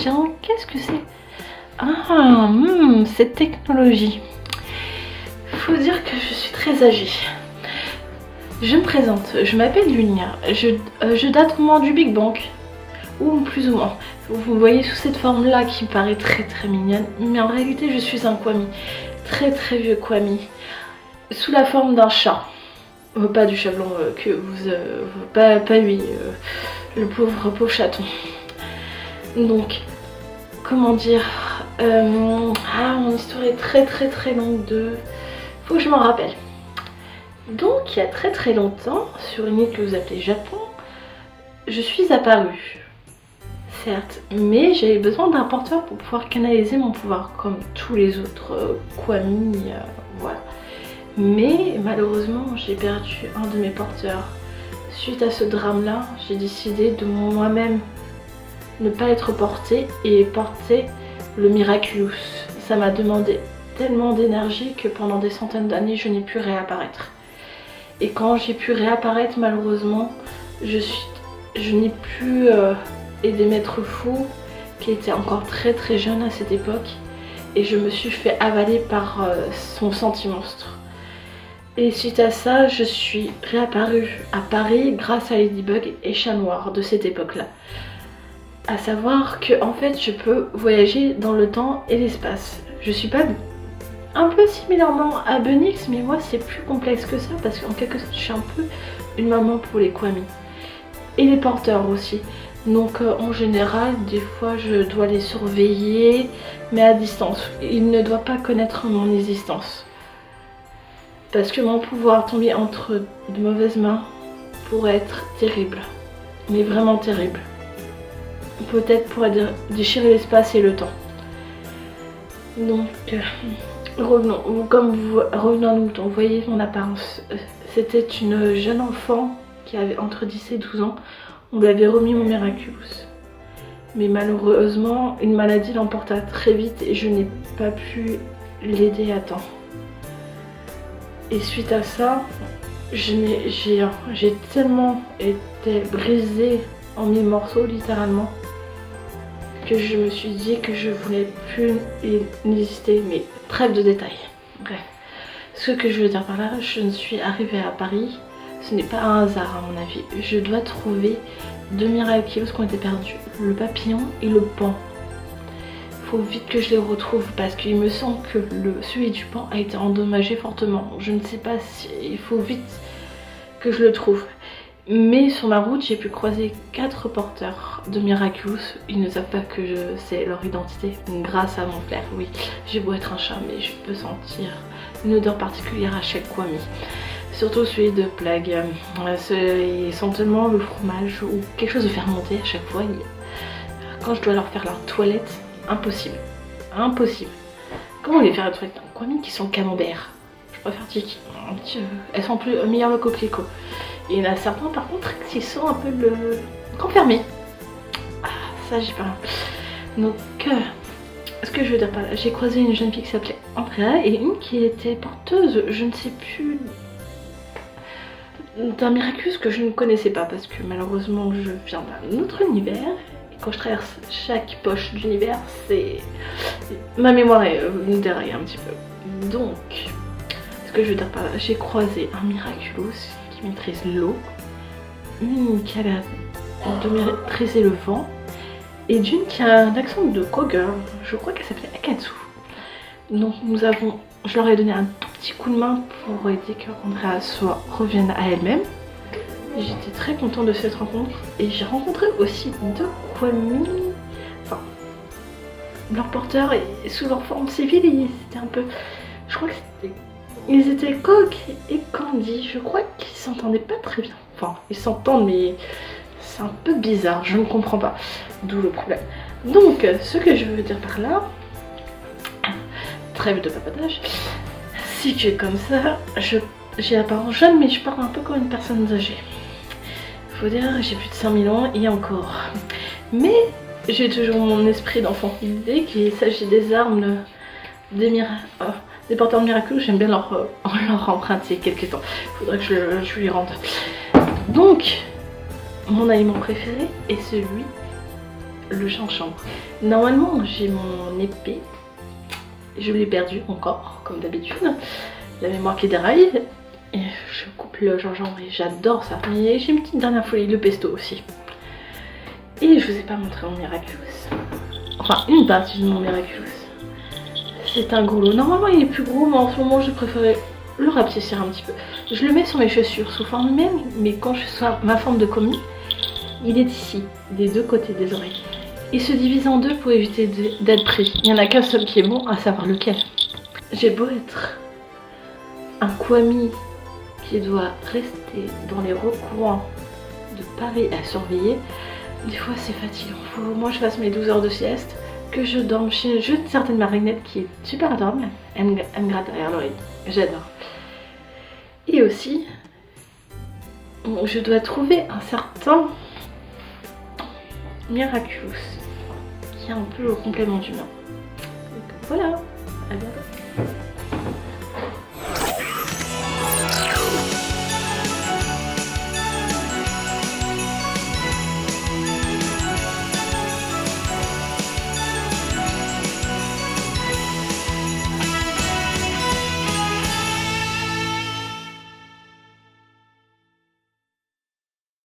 tiens, qu'est-ce que c'est? Ah, cette technologie. Faut dire que je suis très âgée. Je me présente, je m'appelle Lunia, je date au moins du Big Bang, ou plus ou moins. Vous voyez sous cette forme là qui paraît très mignonne, mais en réalité je suis un Kwami, très vieux Kwami, sous la forme d'un chat. Pas du chat blanc que vous... pas lui, le pauvre chaton. Donc, comment dire, mon histoire est très longue faut que je m'en rappelle. Donc il y a très longtemps, sur une île que vous appelez Japon, je suis apparue. Certes, mais j'avais besoin d'un porteur pour pouvoir canaliser mon pouvoir, comme tous les autres Kwami, voilà. Mais malheureusement, j'ai perdu un de mes porteurs. Suite à ce drame-là, j'ai décidé de moi-même ne pas être portée et porter le Miraculous. Ça m'a demandé tellement d'énergie que pendant des centaines d'années, je n'ai pu réapparaître. Et quand j'ai pu réapparaître, malheureusement, je n'ai plus aider Maître Fou, qui était encore très jeune à cette époque, et je me suis fait avaler par son senti-monstre. Et suite à ça, je suis réapparue à Paris grâce à Ladybug et Chat Noir de cette époque-là. À savoir que en fait, je peux voyager dans le temps et l'espace. Je suis pas un peu similairement à Bunix, mais moi c'est plus complexe que ça parce qu'en quelque sorte, je suis un peu une maman pour les Kwami et les porteurs aussi. Donc en général, des fois je dois les surveiller, mais à distance. Ils ne doivent pas connaître mon existence. Parce que mon pouvoir tomber entre de mauvaises mains pourrait être terrible. Mais vraiment terrible. Peut-être pourrait déchirer l'espace et le temps. Donc, revenons à nous. Vous voyez mon apparence. C'était une jeune enfant qui avait entre 10 et 12 ans. On lui avait remis mon Miraculous. Mais malheureusement, une maladie l'emporta très vite et je n'ai pas pu l'aider à temps. Et suite à ça, j'ai tellement été brisée en 1000 morceaux littéralement que je me suis dit que je voulais plus exister. Mais trêve de détails. Bref, ce que je veux dire par là, je ne suis arrivée à Paris. Ce n'est pas un hasard à mon avis. Je dois trouver deux Miraculous qui ont été perdus. Le papillon et le pan. Faut vite que je les retrouve parce qu'il me semble que celui du pan a été endommagé fortement. Je ne sais pas si... Il faut vite que je le trouve. Mais sur ma route, j'ai pu croiser 4 porteurs de Miraculous. Ils ne savent pas que je sais leur identité grâce à mon flair. Oui, j'ai beau être un chat, mais je peux sentir une odeur particulière à chaque Kwami. Surtout celui de Plague. Ils sentent tellement le fromage ou quelque chose de fermenté à chaque fois. Quand je dois leur faire leur toilette, impossible. Impossible. Comment les faire la toilette d'un Kwami qui sont camembert? Je préfère Tiki. Elles sont plus meilleures le coquelicot. Et il y en a certains par contre qui sont un peu renfermés. Ah, ça j'ai pas. Donc, ce que je veux dire par là, j'ai croisé une jeune fille qui s'appelait Andrea et une qui était porteuse, je ne sais plus, d'un Miraculous que je ne connaissais pas parce que malheureusement je viens d'un autre univers. Et quand je traverse chaque poche d'univers, c'est... ma mémoire est derrière un petit peu. Donc, ce que je veux dire par là, j'ai croisé un Miraculous qui maîtrise l'eau, une qui a l'air de maîtriser le vent, et d'une qui a un accent de Koger, je crois qu'elle s'appelait Akatsu. Donc je leur ai donné un tout petit coup de main pour aider qu'Andrea revienne à elle-même. J'étais très contente de cette rencontre et j'ai rencontré aussi deux Kwami, enfin leur porteur et sous leur forme civile, ils étaient un peu, je crois que ils étaient Coq et Candy, je crois qu'ils s'entendaient pas très bien. Enfin, ils s'entendent mais c'est un peu bizarre, je ne comprends pas, d'où le problème. Donc, ce que je veux dire par là, trêve de papatage, si tu es comme ça, j'ai l'apparence jeune mais je parle un peu comme une personne âgée. Faut dire, j'ai plus de 5000 ans et encore. Mais j'ai toujours mon esprit d'enfant. Dès qu'il s'agit des armes, des porteurs de Miraculous, j'aime bien leur emprunter quelques temps. Faudrait que je lui rende. Donc, mon aliment préféré est celui le gingembre. Normalement j'ai mon épée, je l'ai perdue encore comme d'habitude, la mémoire qui déraille, et je coupe le gingembre et j'adore ça. Mais j'ai une petite dernière folie, le pesto aussi. Et je vous ai pas montré mon Miraculous, enfin une partie de mon Miraculous. C'est un gros lot, normalement il est plus gros mais en ce moment je préférais le rapetisser un petit peu. Je le mets sur mes chaussures sous forme même, mais quand je suis ma forme de commis, il est ici, des deux côtés des oreilles. Il se divise en deux pour éviter d'être pris. Il n'y en a qu'un seul qui est bon, à savoir lequel. J'ai beau être un Kwami qui doit rester dans les recoins de Paris à surveiller, des fois c'est fatigant. Faut au moins que je fasse mes 12 heures de sieste, que je dorme chez une certaine marionnette qui est super adorable. Elle me gratte derrière l'oreille, j'adore. Et aussi, je dois trouver un certain Miraculous qui est un peu au complément du mien. Donc voilà, à bientôt.